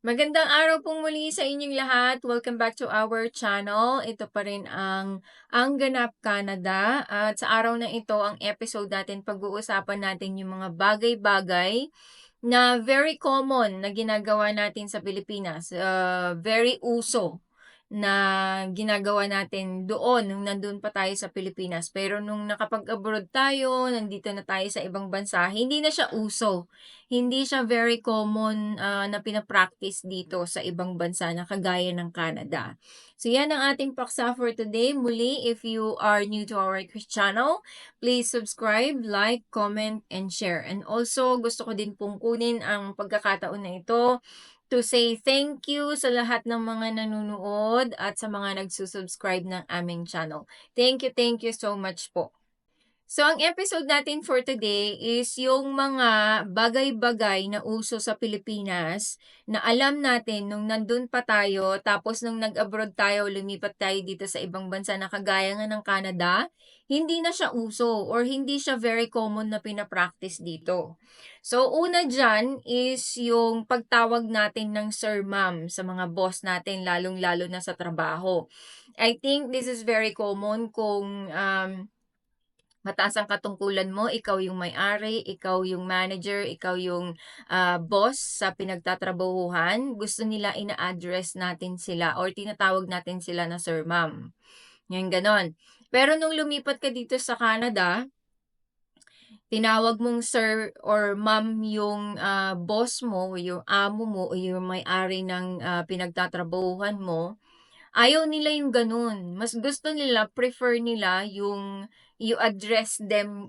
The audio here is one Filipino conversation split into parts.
Magandang araw pong muli sa inyong lahat. Welcome back to our channel. Ito pa rin ang Ganap Canada. At sa araw na ito, ang episode natin, pag-uusapan natin yung mga bagay-bagay na very common na ginagawa natin sa Pilipinas. Very uso na ginagawa natin doon nung nandun pa tayo sa Pilipinas. Pero nung nakapag-abroad tayo, nandito na tayo sa ibang bansa, hindi na siya uso. Hindi siya very common na pinapractice dito sa ibang bansa na kagaya ng Canada. So yan ang ating paksa for today. Muli, if you are new to our channel, please subscribe, like, comment, and share. And also, gusto ko din pong kunin ang pagkakataon na ito to say thank you sa lahat ng mga nanonood at sa mga nagsusubscribe ng aming channel. Thank you so much po. So, ang episode natin for today is yung mga bagay-bagay na uso sa Pilipinas na alam natin nung nandun pa tayo, tapos nung nag-abroad tayo, lumipat tayo dito sa ibang bansa na kagaya nga ng Canada, hindi na siya uso or hindi siya very common na pinapractice dito. So, una dyan is yung pagtawag natin ng sir, ma'am sa mga boss natin, lalong-lalo na sa trabaho. I think this is very common kung mataas ang katungkulan mo, ikaw yung may-ari, ikaw yung manager, ikaw yung boss sa pinagtatrabahuhan, gusto nila ina-address natin sila or tinatawag natin sila na sir, ma'am. Yan ganon. Pero nung lumipat ka dito sa Canada, tinawag mong sir or ma'am yung boss mo, yung amo mo, o yung may-ari ng pinagtatrabahuhan mo, ayaw nila yung gano'n. Mas gusto nila, prefer nila yung you address them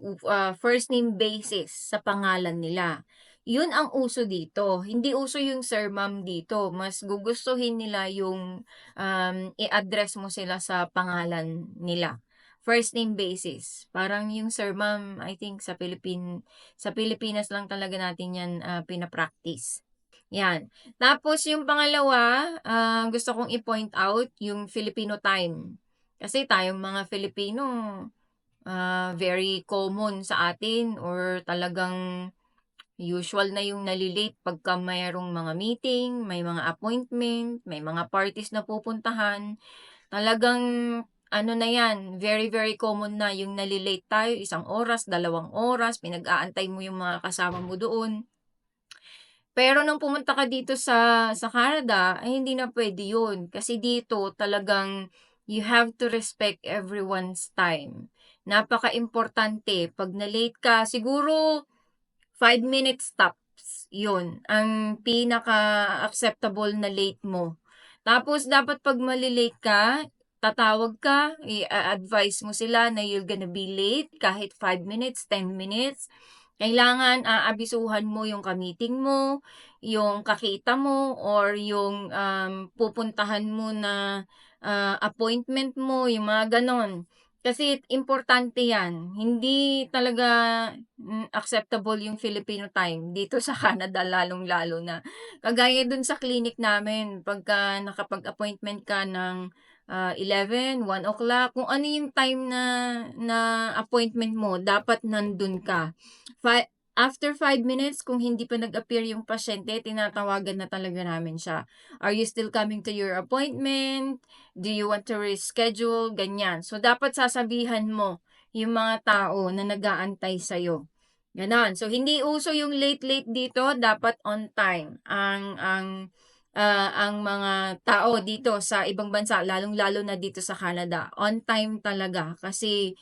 first name basis sa pangalan nila. Yun ang uso dito. Hindi uso yung sir, ma'am dito. Mas gugustuhin nila yung i-address mo sila sa pangalan nila. First name basis. Parang yung sir, ma'am, I think sa Pilipinas lang talaga natin yan pinapractice. Yan. Tapos yung pangalawa, gusto kong i-point out yung Filipino time. Kasi tayong mga Filipino, very common sa atin or talagang usual na yung nalilate pagka mayroong mga meeting, may mga appointment, may mga parties na pupuntahan. Talagang ano na yan, very common na yung nalilate tayo, 1 oras, 2 oras, pinag-aantay mo yung mga kasama mo doon. Pero nung pumunta ka dito sa Canada, ay hindi na puwede 'yun. Kasi dito talagang you have to respect everyone's time. Napaka-importante 'pag na-late ka, siguro 5 minutes tops, 'yun ang pinaka-acceptable na late mo. Tapos dapat 'pag mali-late ka, tatawag ka, i-a-advise mo sila na you're gonna be late kahit 5 minutes, 10 minutes. Kailangan aabisuhan mo yung ka-meeting mo, yung kakita mo, or yung pupuntahan mo na appointment mo, yung mga gano'n. Kasi importante 'yan. Hindi talaga acceptable yung Filipino time dito sa Canada, lalong-lalo na. Kagaya dun sa clinic namin, pagka nakapag-appointment ka ng 11, 1 o'clock, kung ano yung time na appointment mo, dapat nandun ka. After 5 minutes, kung hindi pa nag-appear yung pasyente, tinatawagan na talaga namin siya. Are you still coming to your appointment? Do you want to reschedule? Ganyan. So, dapat sasabihan mo yung mga tao na nag-aantay sa'yo. Ganon. So, hindi uso yung late-late dito. Dapat on time. Ang mga tao dito sa ibang bansa, lalong-lalo na dito sa Canada, on time talaga. Kasi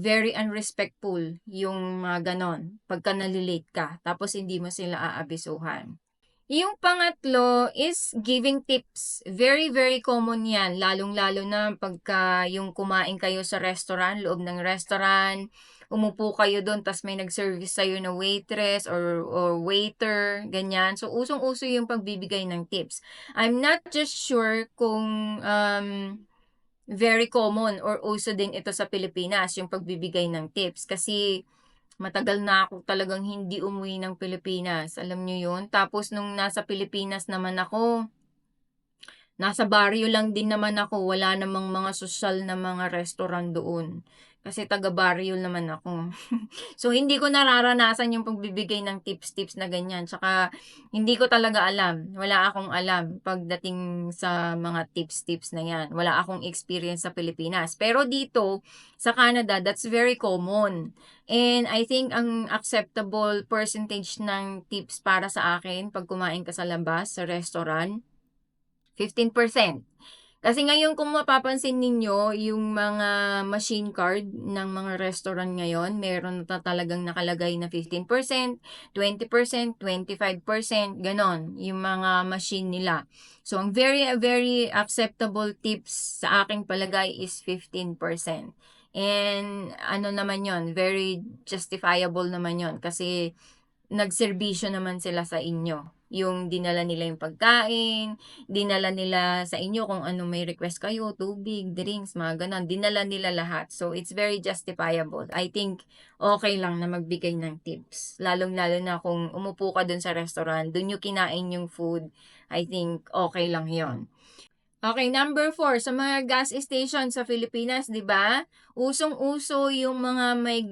very unrespectful yung mga ganon. Pagka nalilate ka, tapos hindi mo sila aabisuhan. Yung pangatlo is giving tips. Very common yan. Lalong-lalo na pagka yung kumain kayo sa restaurant, loob ng restaurant, umupo kayo doon, tas may nag-service sa'yo na waitress or waiter, ganyan. So, usong-uso yung pagbibigay ng tips. I'm not just sure kung very common or uso din ito sa Pilipinas, yung pagbibigay ng tips. Kasi matagal na ako talagang hindi umuwi ng Pilipinas, alam niyo 'yun? Tapos nung nasa Pilipinas naman ako, nasa baryo lang din naman ako, wala namang mga sosyal na mga restaurant doon. Kasi taga-baryo naman ako. So, hindi ko nararanasan yung pagbibigay ng tips-tips na ganyan. Tsaka, hindi ko talaga alam. Wala akong alam pagdating sa mga tips-tips na yan. Wala akong experience sa Pilipinas. Pero dito, sa Canada, that's very common. And I think ang acceptable percentage ng tips para sa akin pag kumain ka sa labas, sa restaurant, 15%. Kasi ngayon kung mapapansin ninyo, yung mga machine card ng mga restaurant ngayon, meron na talagang nakalagay na 15%, 20%, 25%, ganon, yung mga machine nila. So, ang very, very acceptable tips sa aking palagay is 15%. And ano naman yon, very justifiable naman yon kasi nagserbisyo naman sila sa inyo. Yung dinala nila yung pagkain, dinala nila sa inyo kung ano may request kayo, tubig, drinks, mga ganun. Dinala nila lahat. So, it's very justifiable. I think, okay lang na magbigay ng tips. Lalong-lalo na kung umupo ka dun sa restaurant, dun yung kinain yung food, I think, okay lang yon. Okay, number 4, sa mga gas station sa Pilipinas, 'di ba? Usong-uso yung mga may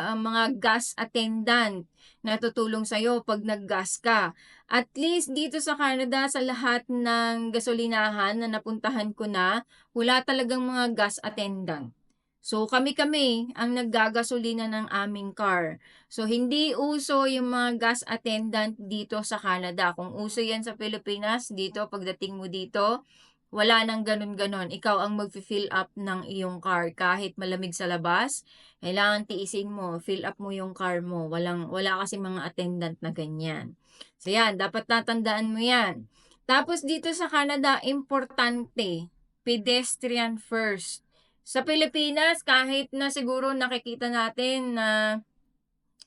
ang mga gas attendant na tutulong sa 'pag nag-gas ka. At least dito sa Canada, sa lahat ng gasolinahan na napuntahan ko na, wala talagang mga gas attendant. So, kami-kami ang naggagasolina ng aming car. So, hindi uso yung mga gas attendant dito sa Canada. Kung uso yan sa Pilipinas, dito, pagdating mo dito, wala nang ganun-ganon. Ikaw ang mag-fill up ng iyong car. Kahit malamig sa labas, kailangan tiisin mo, fill up mo yung car mo. Wala kasi mga attendant na ganyan. So yan, dapat tatandaan mo yan. Tapos dito sa Canada, importante, pedestrian first. Sa Pilipinas, kahit na siguro nakikita natin na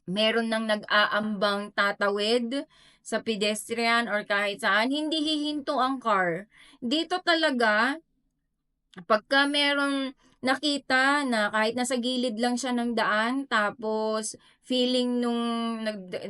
meron nang nag-aambang tatawid sa pedestrian or kahit saan, hindi hihinto ang car. Dito talaga, pagka merong nakita na kahit nasa gilid lang siya ng daan, tapos feeling nung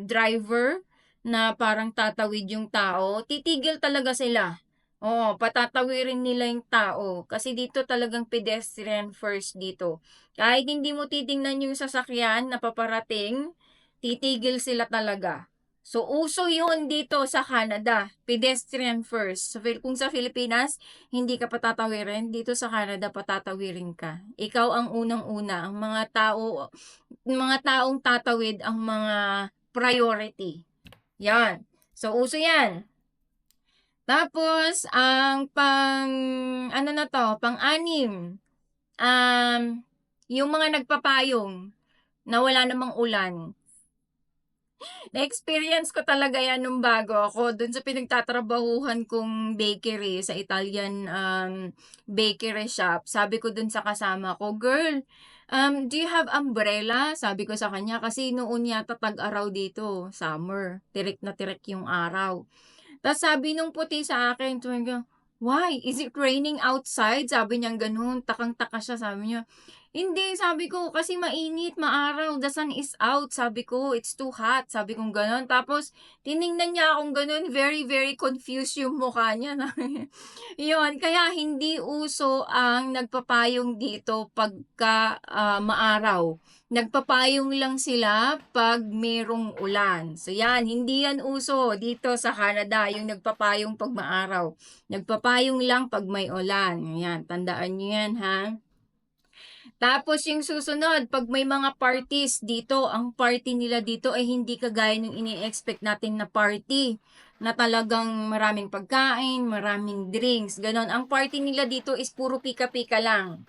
driver na parang tatawid yung tao, titigil talaga sila. Oo, patatawirin nila yung tao. Kasi dito talagang pedestrian first dito. Kahit hindi mo titingnan yung sasakyan na paparating, titigil sila talaga. So, uso yun dito sa Canada. Pedestrian first. So, kung sa Pilipinas, hindi ka patatawirin, dito sa Canada patatawirin ka. Ikaw ang unang-una. Ang mga taong tatawid ang mga priority. Yan. So, uso yan. Tapos, ang ano na to, pang-anim, yung mga nagpapayong na wala namang ulan. Na-experience ko talaga yan nung bago ako dun sa pinagtatrabahuhan kong bakery, sa Italian bakery shop. Sabi ko dun sa kasama ko, "Girl, do you have umbrella?" Sabi ko sa kanya kasi noon yata tag-araw dito, summer. Tirik na tirik yung araw. Tapos sabi nung puti sa akin, sabi niya, "Why? Is it raining outside?" Sabi niya gano'n, takang-taka siya, sabi niya. "Hindi," sabi ko, "kasi mainit, maaraw, the sun is out." Sabi ko, "It's too hot." Sabi kong gano'n. Tapos, tiningnan niya akong gano'n, very, very confused yung mukha niya. Yun, kaya hindi uso ang nagpapayong dito pagka maaraw. Nagpapayong lang sila pag merong ulan. So yan, hindi yan uso dito sa Canada, yung nagpapayong pag maaraw. Nagpapayong lang pag may ulan. Yan, tandaan nyo yan ha. Tapos yung susunod, pag may mga parties dito, ang party nila dito ay hindi kagaya ng ini-expect natin na party na talagang maraming pagkain, maraming drinks, ganon. Ang party nila dito is puro pika-pika lang.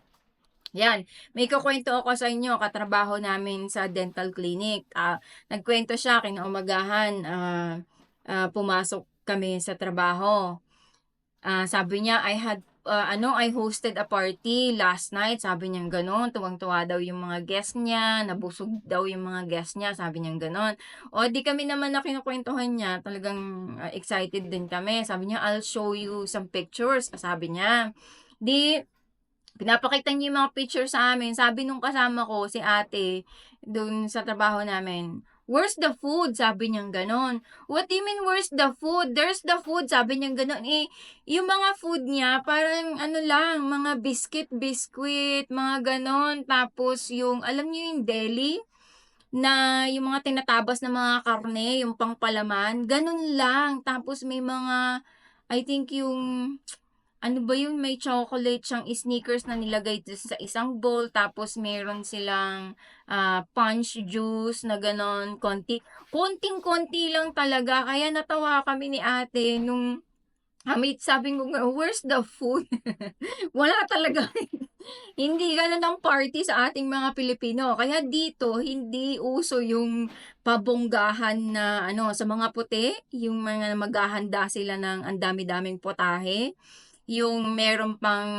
Yan, may kukwento ako sa inyo, katrabaho namin sa dental clinic. Nagkwento siya, kinaumagahan, pumasok kami sa trabaho. Sabi niya, I hosted a party last night. Sabi niya gano'n, tuwang-tuwa daw yung mga guest niya, nabusog daw yung mga guest niya, sabi niya gano'n. O di kami naman na kinukwentuhan niya, talagang excited din kami. Sabi niya, "I'll show you some pictures." Sabi niya. Di, pinapakita niya yung mga picture sa amin. Sabi nung kasama ko, si ate, dun sa trabaho namin, Where's the food? Sabi niyang ganon. What do you mean, where's the food? There's the food. Sabi niyang ganon. Eh, yung mga food niya, parang ano lang, mga biscuit, mga ganon. Tapos yung, alam niyo yung deli? Na yung mga tinatabas na mga karne, yung pangpalaman, ganun lang. Tapos may mga, I think yung, ano ba yun, may chocolate siyang sneakers na nilagay sa isang bowl, tapos meron silang punch juice na ganon, konting-konti lang talaga. Kaya natawa kami ni ate nung sabi ko, where's the food? Wala talaga. Hindi ganun ang party sa ating mga Pilipino. Kaya dito, hindi uso yung pabonggahan na ano, sa mga puti, yung mga maghahanda sila ng ang dami-daming potahe. Yung meron pang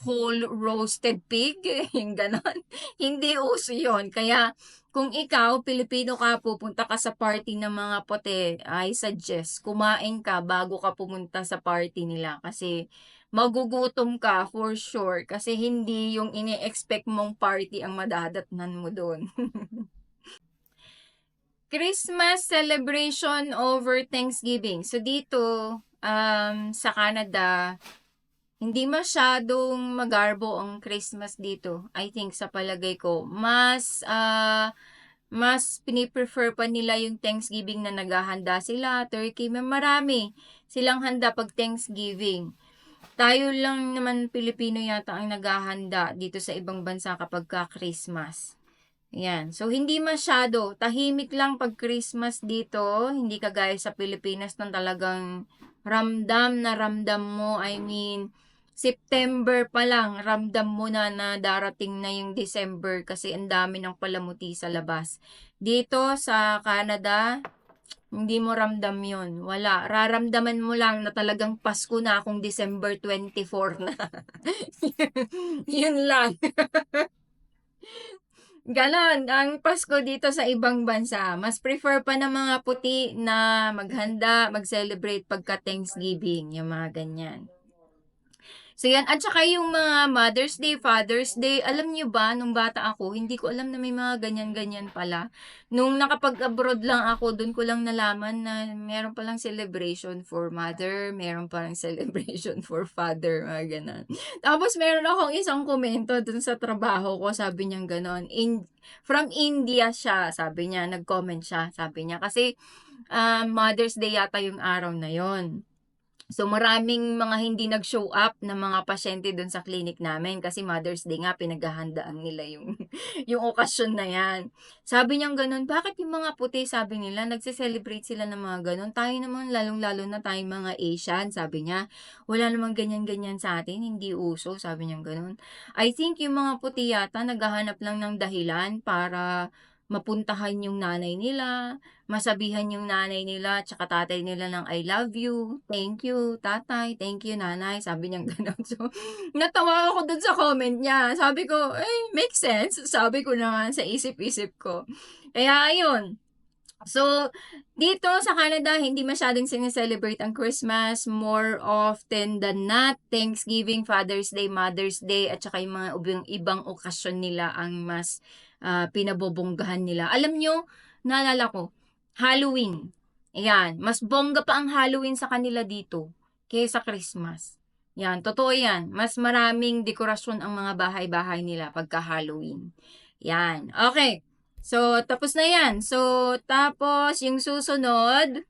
whole roasted pig, yung ganon. Hindi uso yun. Kaya kung ikaw, Pilipino ka, pupunta ka sa party ng mga puti, I suggest, kumain ka bago ka pumunta sa party nila. Kasi magugutom ka for sure. Kasi hindi yung ini-expect mong party ang madadatnan mo doon. Christmas celebration over Thanksgiving. So dito, sa Canada, hindi masyadong magarbo ang Christmas dito. I think sa palagay ko, mas piniprefer pa nila yung Thanksgiving na naghahanda sila, turkey, marami silang handa pag Thanksgiving. Tayo lang naman Pilipino yata ang naghahanda dito sa ibang bansa kapag ka Christmas. Yan. So, hindi masyado. Tahimik lang pag Christmas dito. Hindi kagaya sa Pilipinas na talagang ramdam na ramdam mo. I mean, September pa lang, ramdam mo na na darating na yung December kasi ang dami ng palamuti sa labas. Dito sa Canada, hindi mo ramdam yun. Wala. Raramdaman mo lang na talagang Pasko na kung December 24 na. Yun lang. Ganon, ang Pasko dito sa ibang bansa. Mas prefer pa ng mga puti na maghanda, mag-celebrate pagka Thanksgiving, yung mga ganyan. So yan, at saka yung mga Mother's Day, Father's Day, alam nyo ba, nung bata ako, hindi ko alam na may mga ganyan-ganyan pala. Nung nakapag-abroad lang ako, dun ko lang nalaman na meron palang celebration for mother, meron palang celebration for father, mga ganon. Tapos meron akong isang komento dun sa trabaho ko, sabi niya ganon. From India siya, sabi niya, nag-comment siya, sabi niya, kasi Mother's Day yata yung araw na yon. So, maraming mga hindi nag-show up na mga pasyente doon sa clinic namin kasi Mother's Day nga pinaghahandaan nila yung yung okasyon na yan. Sabi niya gano'n, bakit yung mga puti, sabi nila, nagse-celebrate sila ng mga gano'n. Tayo naman, lalong-lalo na tayong mga Asian, sabi niya, wala namang ganyan-ganyan sa atin, hindi uso, sabi niya gano'n. I think yung mga puti yata naghahanap lang ng dahilan para mapuntahan yung nanay nila, masabihan yung nanay nila tsaka tatay nila ng I love you, thank you tatay, thank you nanay, sabi niya gano'n. So, natawa ako dun sa comment niya. Sabi ko, makes sense. Sabi ko naman sa isip-isip ko. Kaya ayun. So, dito sa Canada, hindi masyadong sineselebrate ang Christmas. More often than not, Thanksgiving, Father's Day, Mother's Day, at saka yung mga ibang okasyon nila ang mas pinabobonggahan nila. Alam nyo, naalala ko, Halloween. Ayan, mas bongga pa ang Halloween sa kanila dito kaysa Christmas. Yan, totoo yan. Mas maraming dekorasyon ang mga bahay-bahay nila pagka Halloween. Yan, okay. So, tapos na yan. So, tapos yung susunod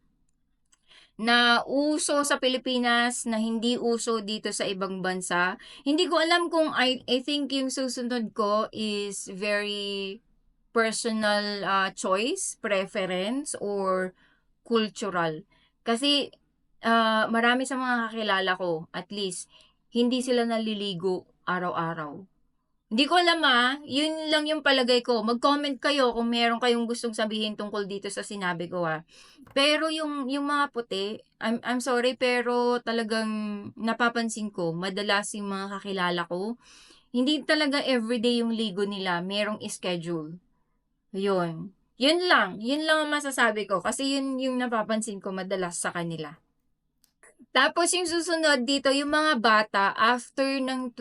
na uso sa Pilipinas na hindi uso dito sa ibang bansa. Hindi ko alam kung I think yung susunod ko is very personal choice, preference, or cultural. Kasi marami sa mga kakilala ko, at least, hindi sila naliligo araw-araw. Hindi ko alam yun lang yung palagay ko. Mag-comment kayo kung meron kayong gustong sabihin tungkol dito sa sinabi ko Pero yung mga puti, I'm sorry pero talagang napapansin ko, madalas yung mga kakilala ko, hindi talaga everyday yung ligo nila, merong schedule. Yun. Yun lang ang masasabi ko kasi yun yung napapansin ko madalas sa kanila. Tapos yung susunod dito, yung mga bata, after ng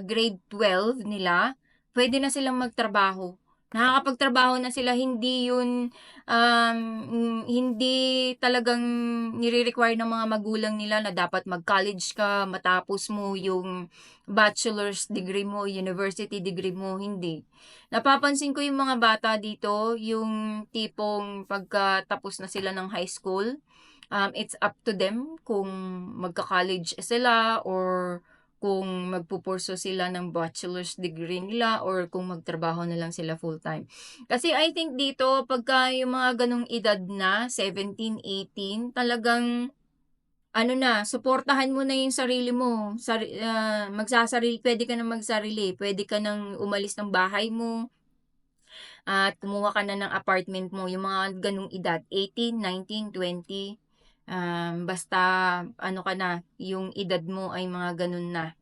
grade 12 nila, pwede na silang magtrabaho. Nakakapagtrabaho na sila, hindi yun, hindi talagang nire-require ng mga magulang nila na dapat mag-college ka, matapos mo yung bachelor's degree mo, university degree mo, hindi. Napapansin ko yung mga bata dito, yung tipong pagkatapos na sila ng high school, it's up to them kung magka-college sila or kung magpupurso sila ng bachelor's degree nila or kung magtrabaho na lang sila full-time. Kasi I think dito pagka yung mga ganong edad na, 17, 18, talagang ano na, suportahan mo na yung sarili mo. Pwede ka na magsarili, pwede ka nang umalis ng bahay mo at kumuha ka na ng apartment mo. Yung mga ganong edad, 18, 19, 20, basta ano ka na, yung edad mo ay mga ganun na,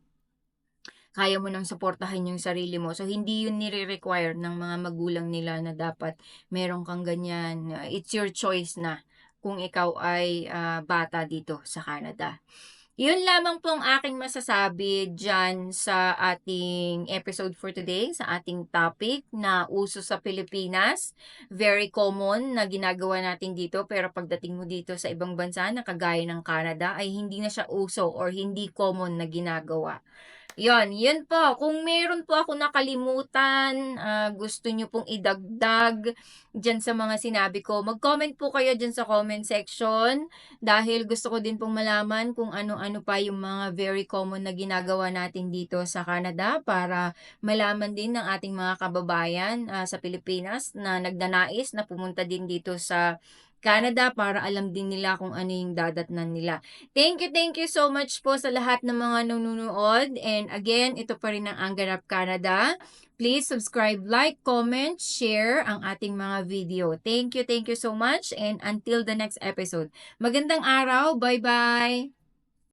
kaya mo nang suportahan yung sarili mo. So, hindi yun nire-require ng mga magulang nila na dapat meron kang ganyan. It's your choice na kung ikaw ay bata dito sa Canada. Yun lamang po ang aking masasabi dyan sa ating episode for today, sa ating topic na uso sa Pilipinas. Very common na ginagawa natin dito, pero pagdating mo dito sa ibang bansa na kagaya ng Canada ay hindi na siya uso or hindi common na ginagawa. Yun po. Kung meron po ako nakalimutan, gusto nyo pong idagdag dyan sa mga sinabi ko, mag-comment po kayo dyan sa comment section dahil gusto ko din pong malaman kung ano-ano pa yung mga very common na ginagawa natin dito sa Canada para malaman din ng ating mga kababayan sa Pilipinas na nagnanais na pumunta din dito sa Canada para alam din nila kung ano yung dadatnan nila. Thank you so much po sa lahat ng mga nanonood. And again, ito pa rin ang Anganap Canada. Please subscribe, like, comment, share ang ating mga video. Thank you so much and until the next episode. Magandang araw. Bye-bye!